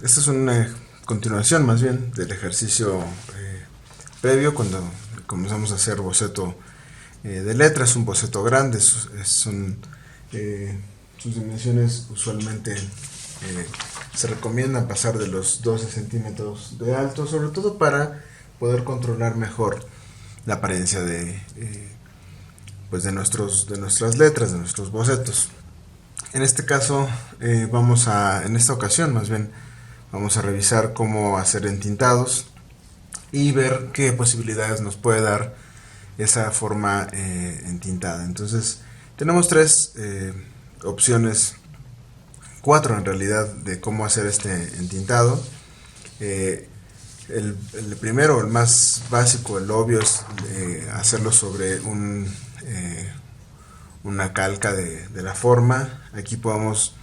Esta es una continuación más bien del ejercicio previo cuando comenzamos a hacer boceto de letras, un boceto grande, sus dimensiones usualmente se recomiendan pasar de los 12 centímetros de alto, sobre todo para poder controlar mejor la apariencia pues de nuestras letras, de nuestros bocetos. En este caso, en esta ocasión más bien, vamos a revisar cómo hacer entintados y ver qué posibilidades nos puede dar esa forma entintada. Entonces, tenemos tres opciones, cuatro en realidad, de cómo hacer este entintado. El primero, el más básico, el obvio, es hacerlo sobre una calca de la forma. Aquí podemos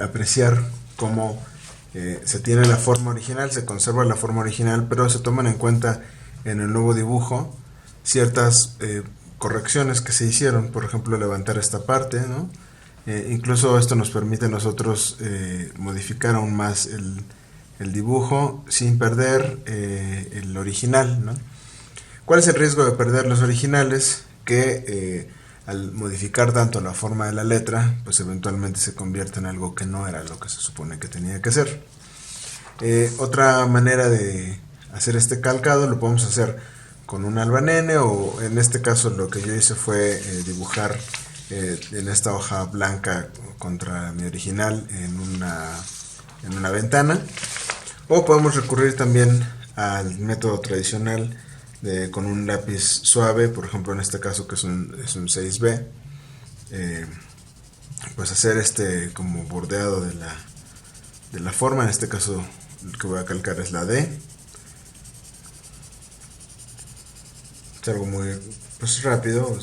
apreciar cómo se tiene la forma original, se conserva la forma original, pero se toman en cuenta en el nuevo dibujo ciertas correcciones que se hicieron, por ejemplo levantar esta parte, ¿no? Incluso esto nos permite a nosotros modificar aún más el dibujo sin perder el original, ¿no? ¿Cuál es el riesgo de perder los originales? Que al modificar tanto la forma de la letra, pues eventualmente se convierte en algo que no era lo que se supone que tenía que ser. Otra manera de hacer este calcado lo podemos hacer con un albanene, o en este caso lo que yo hice fue dibujar en esta hoja blanca contra mi original en una ventana. O podemos recurrir también al método tradicional con un lápiz suave, por ejemplo en este caso que es un 6B, pues hacer este como bordeado de la forma. En este caso el que voy a calcar es la D. Es algo muy pues rápido,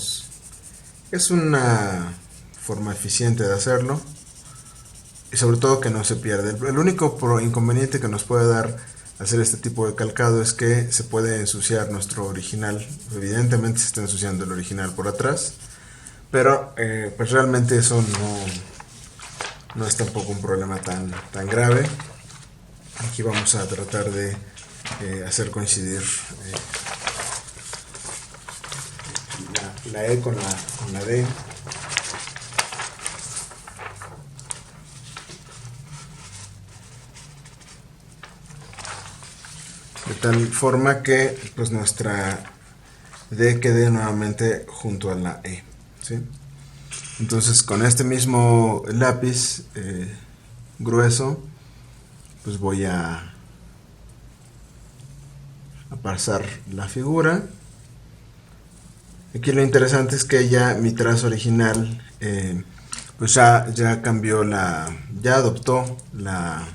es una forma eficiente de hacerlo y sobre todo que no se pierde. El único inconveniente que nos puede dar hacer este tipo de calcado es que se puede ensuciar nuestro original. Evidentemente se está ensuciando el original por atrás, pero pues realmente eso no es tampoco un problema tan grave. Aquí vamos a tratar de hacer coincidir la E con la D. De tal forma que pues nuestra D quede nuevamente junto a la E, ¿sí? Entonces con este mismo lápiz grueso pues voy a pasar la figura. Aquí lo interesante es que ya mi trazo original pues ya cambió ya adoptó la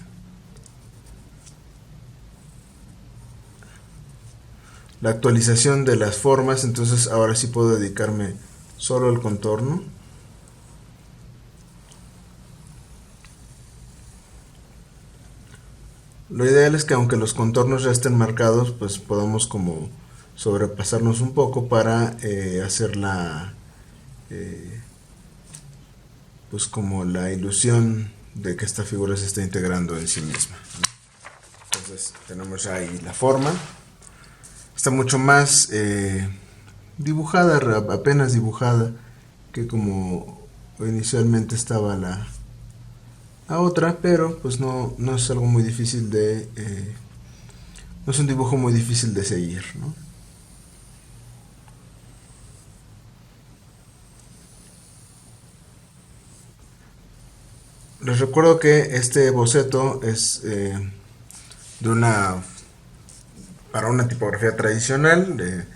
actualización de las formas. Entonces ahora sí puedo dedicarme solo al contorno. Lo ideal es que aunque los contornos ya estén marcados, pues podamos como sobrepasarnos un poco para hacer pues como la ilusión de que esta figura se está integrando en sí misma. Entonces tenemos ahí la forma. Está mucho más dibujada, apenas dibujada, que como inicialmente estaba la otra, pero pues no es algo muy difícil no es un dibujo muy difícil de seguir, ¿no? Les recuerdo que este boceto es de para una tipografía tradicional,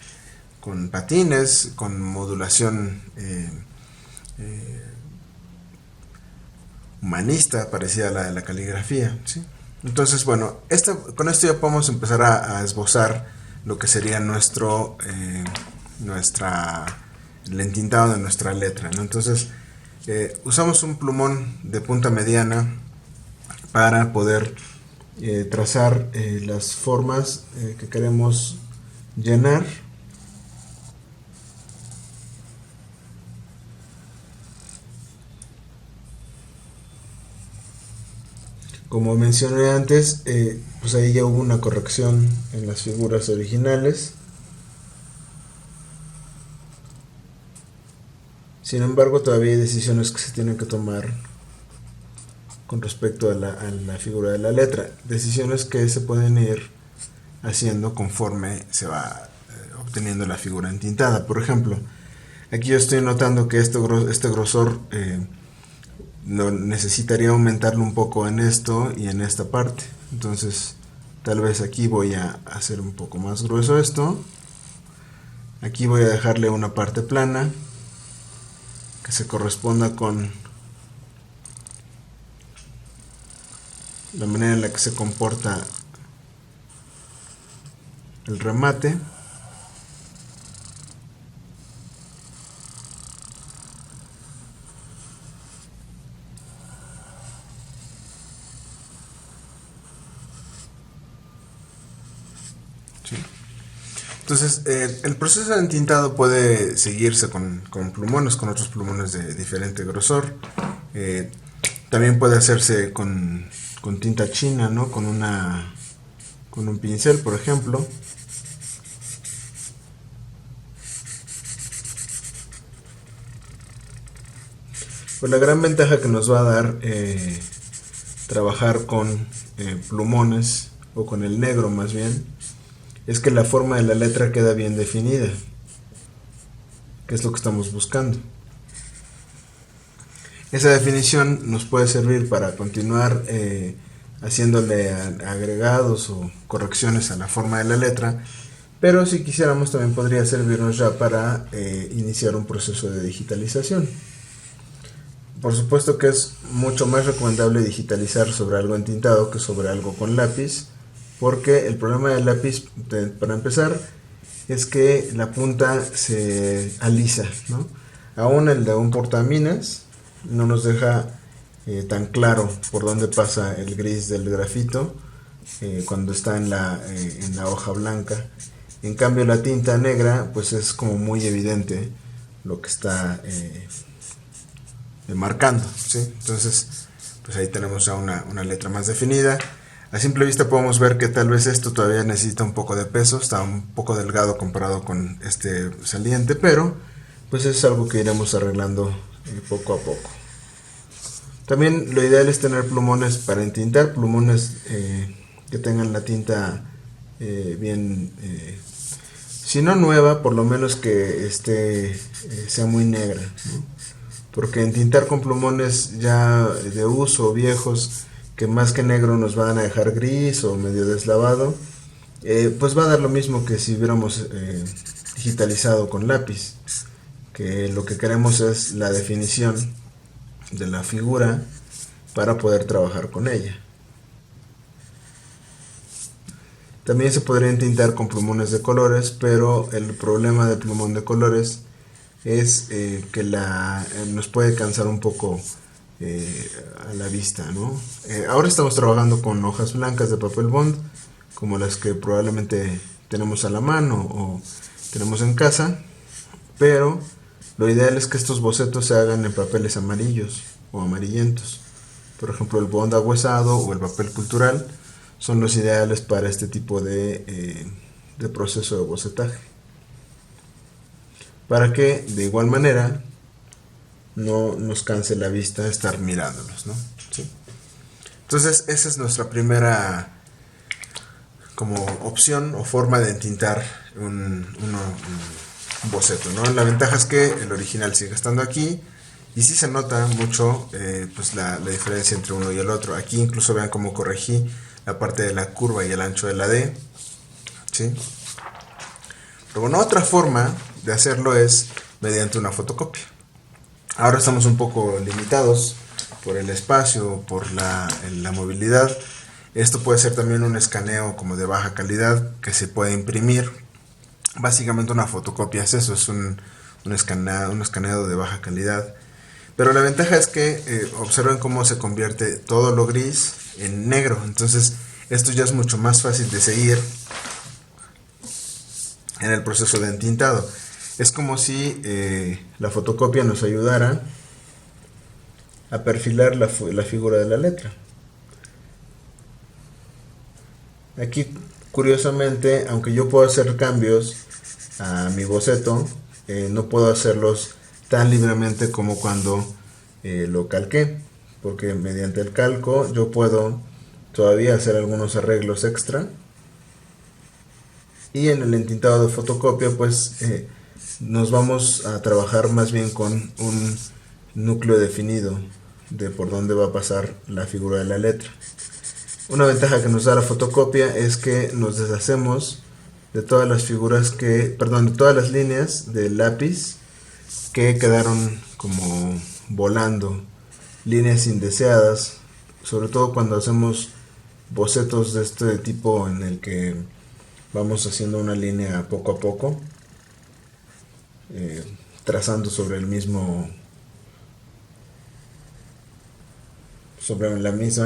con patines, con modulación humanista, parecida a la de la caligrafía, ¿sí? Entonces, bueno, con esto ya podemos empezar a esbozar lo que sería el entintado de nuestra letra, ¿no? Entonces, usamos un plumón de punta mediana para poder trazar las formas que queremos llenar. Como mencioné antes, pues ahí ya hubo una corrección en las figuras originales. Sin embargo, todavía hay decisiones que se tienen que tomar con respecto a la figura de la letra. Decisiones que se pueden ir haciendo conforme se va obteniendo la figura entintada. Por ejemplo, aquí yo estoy notando que este grosor necesitaría aumentarlo un poco en esto y en esta parte. Entonces, tal vez aquí voy a hacer un poco más grueso esto. Aquí voy a dejarle una parte plana que se corresponda con la manera en la que se comporta el remate. ¿Sí? Entonces, el proceso de entintado puede seguirse con plumones, con otros plumones de diferente grosor. También puede hacerse con tinta china, ¿no? Con un pincel, por ejemplo. Pues la gran ventaja que nos va a dar trabajar con plumones, o con el negro más bien, es que la forma de la letra queda bien definida, que es lo que estamos buscando. Esa definición nos puede servir para continuar haciéndole agregados o correcciones a la forma de la letra, pero si quisiéramos también podría servirnos ya para iniciar un proceso de digitalización. Por supuesto que es mucho más recomendable digitalizar sobre algo entintado que sobre algo con lápiz, porque el problema del lápiz, para empezar, es que la punta se alisa, ¿no? Aún el de un portaminas no nos deja tan claro por dónde pasa el gris del grafito cuando está en la hoja blanca. En cambio la tinta negra pues es como muy evidente lo que está marcando, ¿sí? Entonces pues ahí tenemos ya una letra más definida. A simple vista podemos ver que tal vez esto todavía necesita un poco de peso, está un poco delgado comparado con este saliente, pero pues es algo que iremos arreglando poco a poco. También lo ideal es tener plumones para entintar, plumones que tengan la tinta bien, si no nueva, por lo menos que sea muy negra, ¿no? Porque entintar con plumones ya de uso, viejos, que más que negro nos van a dejar gris o medio deslavado, pues va a dar lo mismo que si hubiéramos digitalizado con lápiz, que lo que queremos es la definición de la figura para poder trabajar con ella. También se podría entintar con plumones de colores, pero el problema del plumón de colores es que nos puede cansar un poco a la vista, ¿no? Ahora estamos trabajando con hojas blancas de papel bond, como las que probablemente tenemos a la mano o tenemos en casa, pero lo ideal es que estos bocetos se hagan en papeles amarillos o amarillentos. Por ejemplo, el bond agüezado o el papel cultural son los ideales para este tipo de proceso de bocetaje, para que de igual manera no nos canse la vista estar mirándolos, ¿no? ¿Sí? Entonces esa es nuestra primera como opción o forma de entintar un boceto, ¿no? La ventaja es que el original sigue estando aquí y sí se nota mucho pues la diferencia entre uno y el otro. Aquí incluso vean cómo corregí la parte de la curva y el ancho de la D, ¿sí? Pero bueno, otra forma de hacerlo es mediante una fotocopia. Ahora estamos un poco limitados por el espacio, por la movilidad. Esto puede ser también un escaneo como de baja calidad que se puede imprimir. Básicamente una fotocopia es eso, es un escaneado de baja calidad. Pero la ventaja es que observen cómo se convierte todo lo gris en negro. Entonces esto ya es mucho más fácil de seguir en el proceso de entintado. Es como si la fotocopia nos ayudara a perfilar la figura de la letra. Aquí, curiosamente, aunque yo puedo hacer cambios a mi boceto, no puedo hacerlos tan libremente como cuando lo calqué, porque mediante el calco yo puedo todavía hacer algunos arreglos extra, y en el entintado de fotocopia pues nos vamos a trabajar más bien con un núcleo definido de por dónde va a pasar la figura de la letra. Una ventaja que nos da la fotocopia es que nos deshacemos de todas las figuras de todas las líneas del lápiz que quedaron como volando, líneas indeseadas, sobre todo cuando hacemos bocetos de este tipo en el que vamos haciendo una línea poco a poco, trazando sobre la misma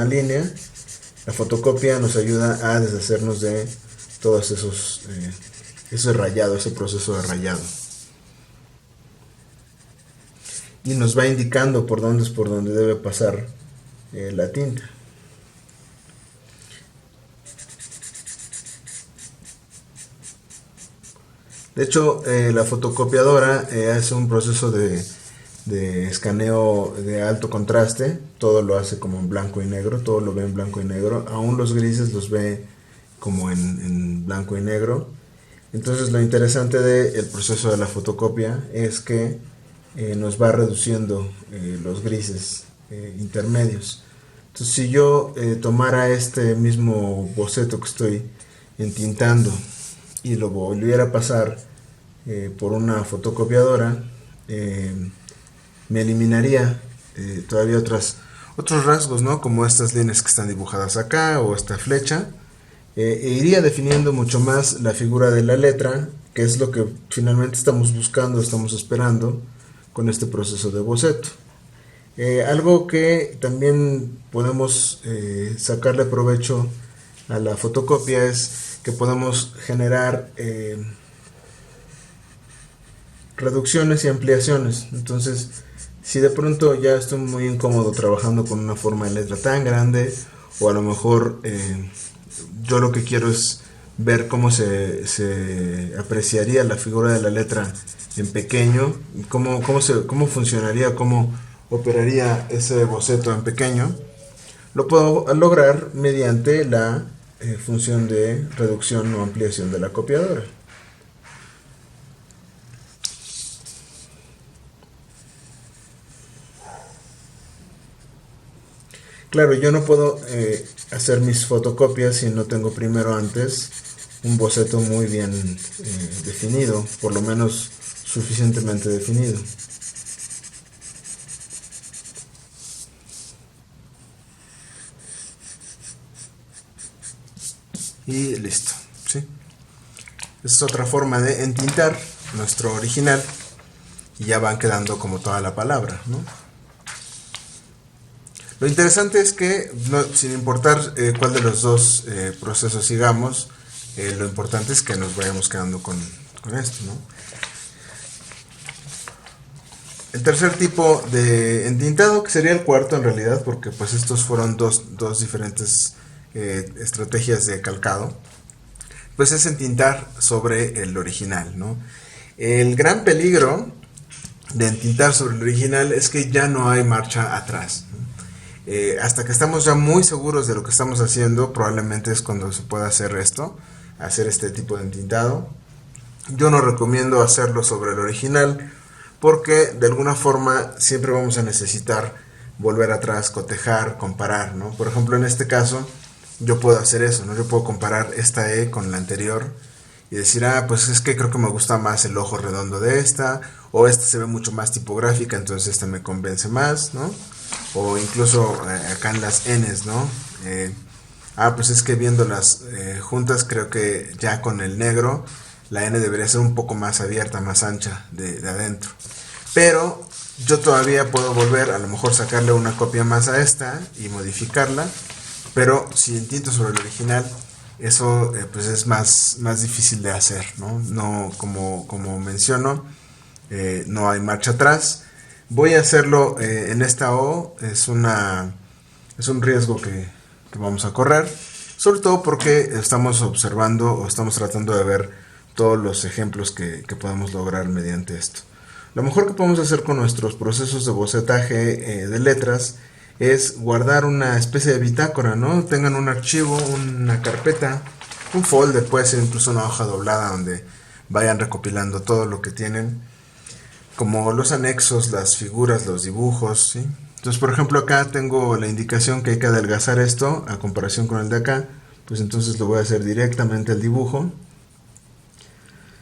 línea. La fotocopia nos ayuda a deshacernos de todos ese rayado, ese proceso de rayado. Y nos va indicando por dónde debe pasar la tinta. De hecho, la fotocopiadora hace un proceso de escaneo de alto contraste. Todo lo hace como en blanco y negro, todo lo ve en blanco y negro. Aún los grises los ve como en blanco y negro. Entonces lo interesante del proceso de la fotocopia es que nos va reduciendo los grises intermedios. Entonces si yo tomara este mismo boceto que estoy entintando y lo volviera a pasar por una fotocopiadora, me eliminaría todavía otros rasgos, ¿no? Como estas líneas que están dibujadas acá o esta flecha, e iría definiendo mucho más la figura de la letra, que es lo que finalmente estamos buscando, estamos esperando con este proceso de boceto. Algo que también podemos sacarle provecho a la fotocopia es que podemos generar reducciones y ampliaciones. Entonces, si de pronto ya estoy muy incómodo trabajando con una forma de letra tan grande, o a lo mejor yo lo que quiero es ver cómo se apreciaría la figura de la letra en pequeño, cómo funcionaría, cómo operaría ese boceto en pequeño, lo puedo lograr mediante la función de reducción o ampliación de la copiadora. Claro, yo no puedo hacer mis fotocopias si no tengo primero antes un boceto muy bien definido, por lo menos suficientemente definido. Y listo, ¿sí? Esa es otra forma de entintar nuestro original y ya van quedando como toda la palabra, ¿no? Lo interesante es que, sin importar cuál de los dos procesos sigamos, lo importante es que nos vayamos quedando con esto, ¿no? El tercer tipo de entintado, que sería el cuarto en realidad, porque pues estos fueron dos diferentes estrategias de calcado, pues es entintar sobre el original, ¿no? El gran peligro de entintar sobre el original es que ya no hay marcha atrás, ¿no? Hasta que estamos ya muy seguros de lo que estamos haciendo, probablemente es cuando se pueda hacer hacer este tipo de entintado. Yo no recomiendo hacerlo sobre el original, porque de alguna forma siempre vamos a necesitar volver atrás, cotejar, comparar, ¿no? Por ejemplo, en este caso, yo puedo hacer eso, ¿no? Yo puedo comparar esta E con la anterior y decir, pues es que creo que me gusta más el ojo redondo de esta, o esta se ve mucho más tipográfica, entonces esta me convence más, ¿no? O incluso acá en las N's, ¿no? Pues es que viéndolas juntas, creo que ya con el negro la N debería ser un poco más abierta, más ancha de adentro. Pero yo todavía puedo volver, a lo mejor sacarle una copia más a esta y modificarla, pero si entinto sobre el original, eso pues es más difícil de hacer, ¿no? No, como menciono, no hay marcha atrás. Voy a hacerlo en esta O, es un riesgo que vamos a correr. Es sobre todo porque estamos observando o estamos tratando de ver todos los ejemplos que podemos lograr mediante esto. Lo mejor que podemos hacer con nuestros procesos de bocetaje de letras es guardar una especie de bitácora, ¿no? Tengan un archivo, una carpeta, un folder, puede ser incluso una hoja doblada donde vayan recopilando todo lo que tienen, como los anexos, las figuras, los dibujos, ¿sí? Entonces, por ejemplo, acá tengo la indicación que hay que adelgazar esto a comparación con el de acá, pues entonces lo voy a hacer directamente al dibujo.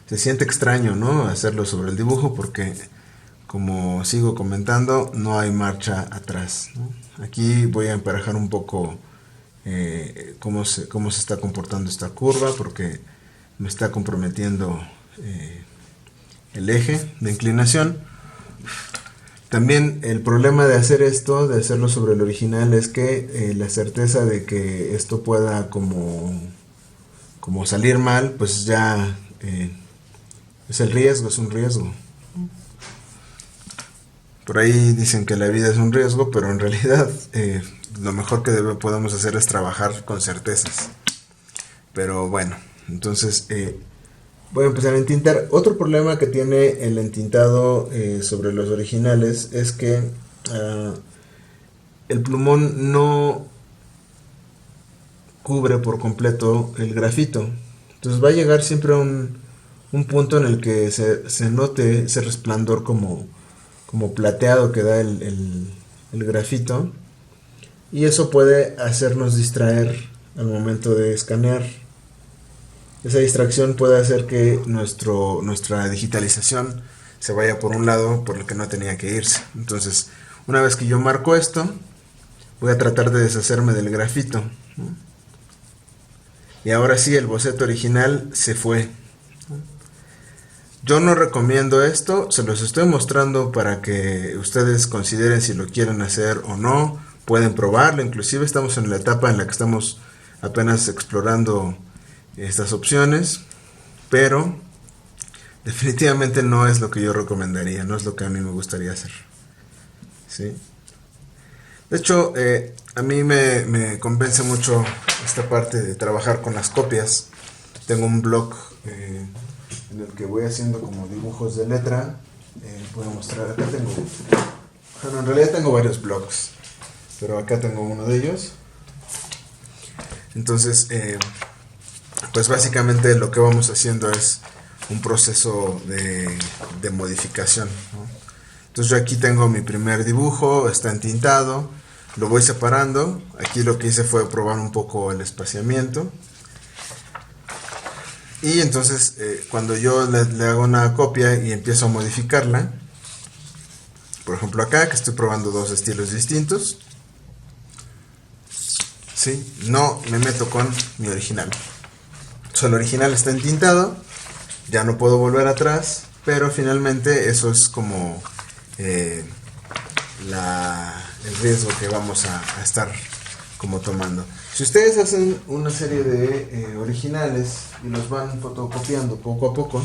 Se siente extraño, ¿no?, hacerlo sobre el dibujo porque, como sigo comentando, no hay marcha atrás, ¿no? Aquí voy a emparejar un poco cómo se está comportando esta curva, porque me está comprometiendo el eje de inclinación. También el problema de hacer esto, de hacerlo sobre el original, es que la certeza de que esto pueda como salir mal, pues ya es el riesgo, es un riesgo. Por ahí dicen que la vida es un riesgo, pero en realidad lo mejor que podemos hacer es trabajar con certezas. Pero bueno, entonces voy a empezar a entintar. Otro problema que tiene el entintado sobre los originales es que el plumón no cubre por completo el grafito. Entonces va a llegar siempre a un punto en el que se note ese resplandor como plateado que da el grafito, y eso puede hacernos distraer al momento de escanear. Esa distracción puede hacer que nuestra digitalización se vaya por un lado por el que no tenía que irse. Entonces, una vez que yo marco esto, voy a tratar de deshacerme del grafito, ¿no? Y ahora sí, el boceto original se fue. Yo no recomiendo esto, se los estoy mostrando para que ustedes consideren si lo quieren hacer o no. Pueden probarlo, inclusive estamos en la etapa en la que estamos apenas explorando estas opciones, pero definitivamente no es lo que yo recomendaría, no es lo que a mí me gustaría hacer, ¿sí? De hecho, a mí me convence mucho esta parte de trabajar con las copias. Tengo un blog en el que voy haciendo como dibujos de letra. Puedo mostrar, acá tengo, bueno, en realidad tengo varios blogs, pero acá tengo uno de ellos. Entonces, pues básicamente lo que vamos haciendo es un proceso de modificación, ¿no? Entonces yo aquí tengo mi primer dibujo, está entintado, lo voy separando. Aquí lo que hice fue probar un poco el espaciamiento. Y entonces cuando yo le hago una copia y empiezo a modificarla, por ejemplo acá que estoy probando dos estilos distintos, ¿sí?, no me meto con mi original. El original está entintado, ya no puedo volver atrás, pero finalmente eso es como el riesgo que vamos a estar como tomando. Si ustedes hacen una serie de originales y los van fotocopiando poco a poco,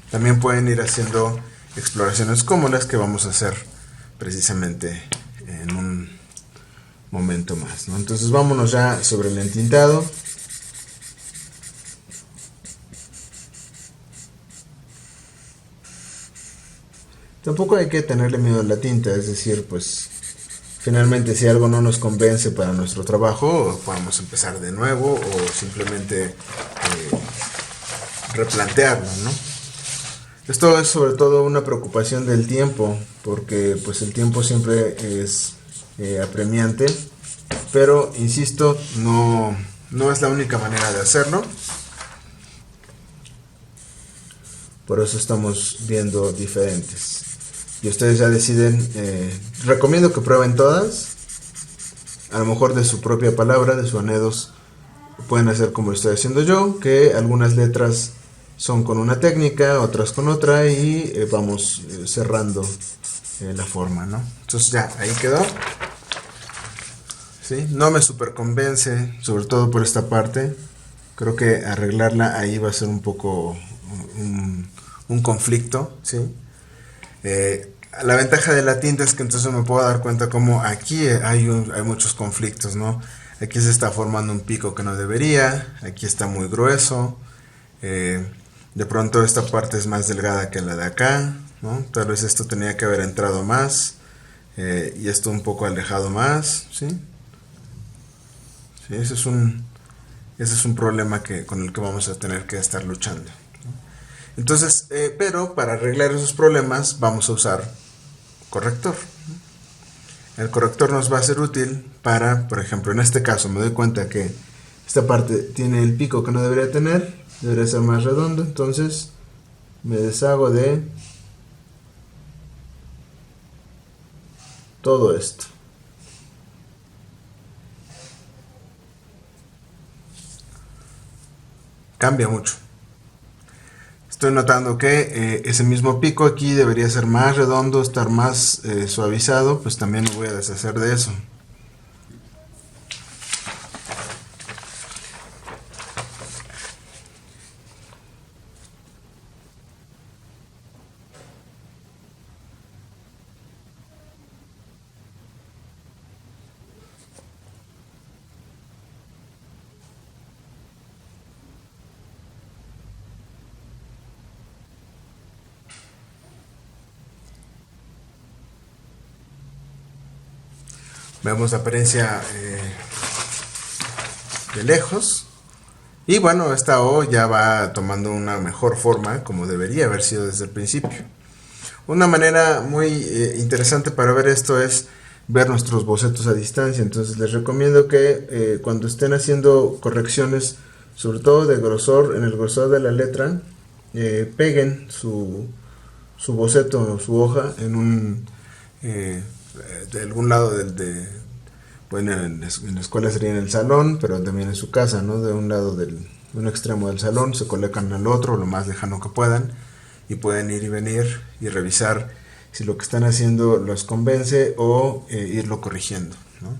también pueden ir haciendo exploraciones como las que vamos a hacer precisamente en un momento más, ¿no? Entonces vámonos ya sobre el entintado. Tampoco hay que tenerle miedo a la tinta, es decir, pues finalmente si algo no nos convence para nuestro trabajo, podemos empezar de nuevo o simplemente replantearlo, ¿no? Esto es sobre todo una preocupación del tiempo, porque pues el tiempo siempre es apremiante, pero insisto, no es la única manera de hacerlo. Por eso estamos viendo diferentes. Y ustedes ya deciden, recomiendo que prueben todas, a lo mejor de su propia palabra, de su anedos, pueden hacer como lo estoy haciendo yo, que algunas letras son con una técnica, otras con otra, y vamos cerrando la forma, ¿no? Entonces ya, ahí quedó. ¿Sí? No me super convence, sobre todo por esta parte. Creo que arreglarla ahí va a ser un poco un conflicto, ¿sí? La ventaja de la tinta es que entonces me puedo dar cuenta como aquí hay muchos conflictos, ¿no? aquí se está formando un pico que no debería, aquí está muy grueso, de pronto esta parte es más delgada que la de acá, ¿no? Tal vez esto tenía que haber entrado más, y esto un poco alejado más, ¿sí? Sí, ese es un problema con el que vamos a tener que estar luchando. Entonces, pero para arreglar esos problemas vamos a usar corrector. El corrector nos va a ser útil para, por ejemplo, en este caso me doy cuenta que esta parte tiene el pico que no debería tener, debería ser más redondo, entonces me deshago de todo esto. Cambia mucho. Estoy notando que ese mismo pico aquí debería ser más redondo, estar más suavizado, pues también me voy a deshacer de eso. Vemos la apariencia de lejos. Y bueno, esta O ya va tomando una mejor forma, como debería haber sido desde el principio. Una manera muy interesante para ver esto es ver nuestros bocetos a distancia. Entonces les recomiendo que cuando estén haciendo correcciones, sobre todo de grosor, en el grosor de la letra, peguen su boceto o su hoja en un de algún lado bueno, en la escuela sería en el salón, pero también en su casa, ¿no? De un lado de un extremo del salón se colocan al otro, lo más lejano que puedan, y pueden ir y venir y revisar si lo que están haciendo los convence o irlo corrigiendo, ¿no?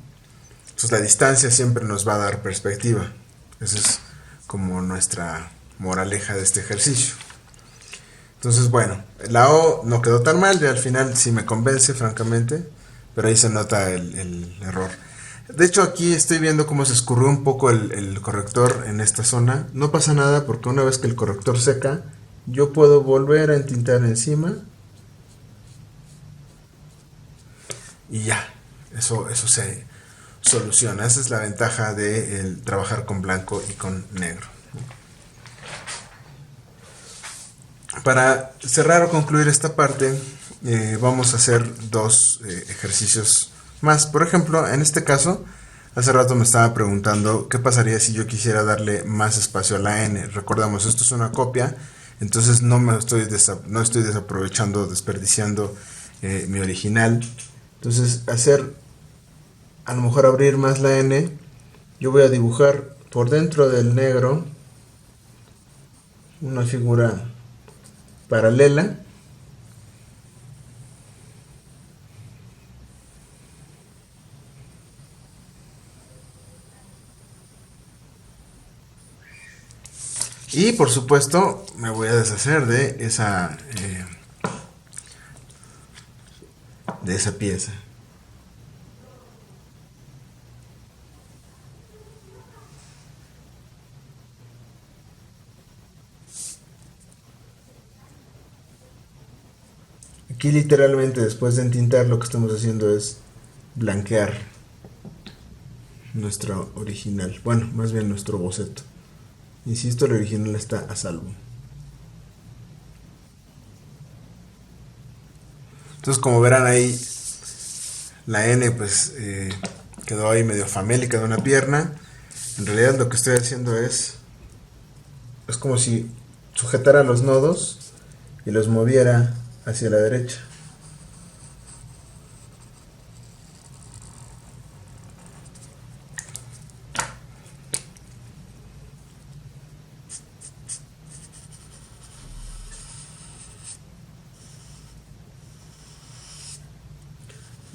Entonces la distancia siempre nos va a dar perspectiva. Esa es como nuestra moraleja de este ejercicio. Entonces, bueno, la O no quedó tan mal, ya al final sí me convence, francamente, pero ahí se nota el error. De hecho, aquí estoy viendo cómo se escurrió un poco el corrector en esta zona. No pasa nada porque una vez que el corrector seca, yo puedo volver a entintar encima y ya, eso se soluciona. Esa es la ventaja de trabajar con blanco y con negro. Para cerrar o concluir esta parte, vamos a hacer dos ejercicios más. Por ejemplo, en este caso, hace rato me estaba preguntando qué pasaría si yo quisiera darle más espacio a la N. Recordamos, esto es una copia, entonces no estoy desaprovechando, desperdiciando mi original. Entonces, a lo mejor abrir más la N, yo voy a dibujar por dentro del negro una figura paralela. Y por supuesto me voy a deshacer de esa pieza. Aquí literalmente después de entintar lo que estamos haciendo es blanquear nuestro original, bueno, más bien nuestro boceto. Insisto, el original está a salvo. Entonces, como verán ahí, la N pues quedó ahí medio famélica de una pierna. En realidad lo que estoy haciendo es como si sujetara los nodos y los moviera hacia la derecha.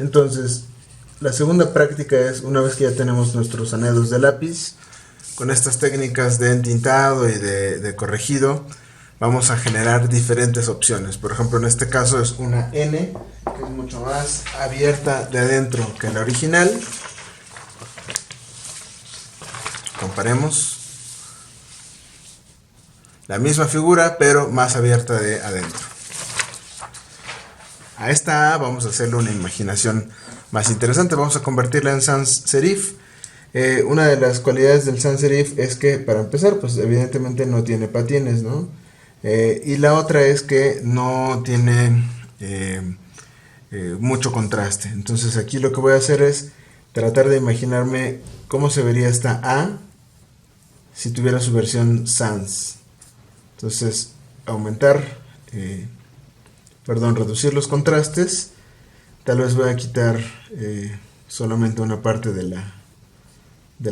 Entonces, la segunda práctica es, una vez que ya tenemos nuestros anhelos de lápiz, con estas técnicas de entintado y de corregido, vamos a generar diferentes opciones. Por ejemplo, en este caso es una N, que es mucho más abierta de adentro que la original. separemos. La misma figura, pero más abierta de adentro. A esta A vamos a hacerle una imaginación más interesante. Vamos a convertirla en sans serif. Una de las cualidades del sans serif es que, para empezar, pues evidentemente no tiene patines, ¿no? Y la otra es que no tiene mucho contraste. Entonces aquí lo que voy a hacer es tratar de imaginarme cómo se vería esta A si tuviera su versión sans. Entonces, reducir los contrastes. Tal vez voy a quitar solamente una parte de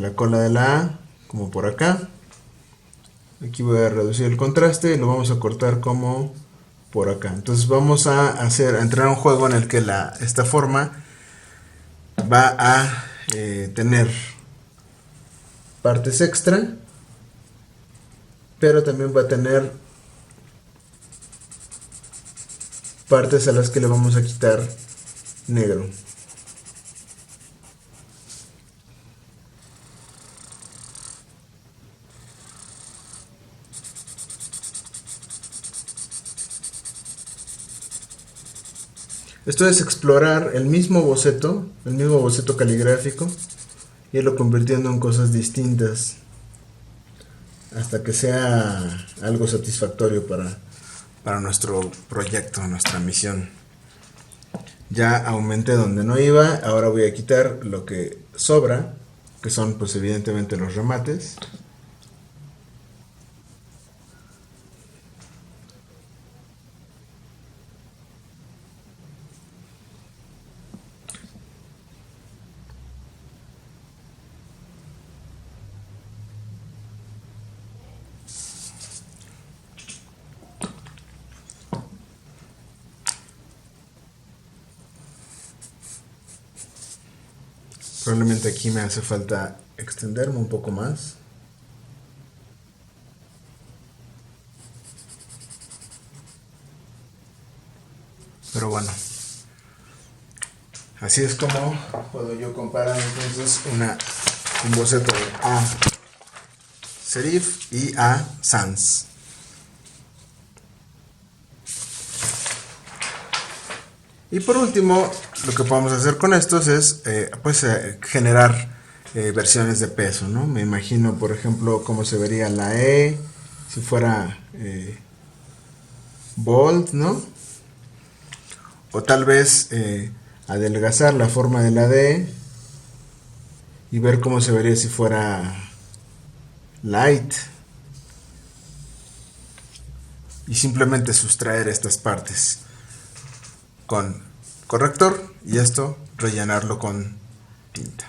la cola de la A, como por acá. Aquí voy a reducir el contraste y lo vamos a cortar como por acá. Entonces vamos a entrar a un juego en el que esta forma va a tener partes extra, pero también va a tener partes a las que le vamos a quitar negro. Esto es explorar el mismo boceto caligráfico, y irlo convirtiendo en cosas distintas hasta que sea algo satisfactorio para nuestro proyecto, nuestra misión. Ya aumenté donde no iba, ahora voy a quitar lo que sobra, que son pues evidentemente los remates. Probablemente aquí me hace falta extenderme un poco más. Pero bueno, así es como puedo yo comparar entonces un boceto de A serif y A sans. Y por último, lo que podemos hacer con estos es generar versiones de peso, ¿no? Me imagino, por ejemplo, cómo se vería la E si fuera bold, ¿no? O tal vez adelgazar la forma de la D y ver cómo se vería si fuera light. Y simplemente sustraer estas partes con corrector y esto rellenarlo con tinta.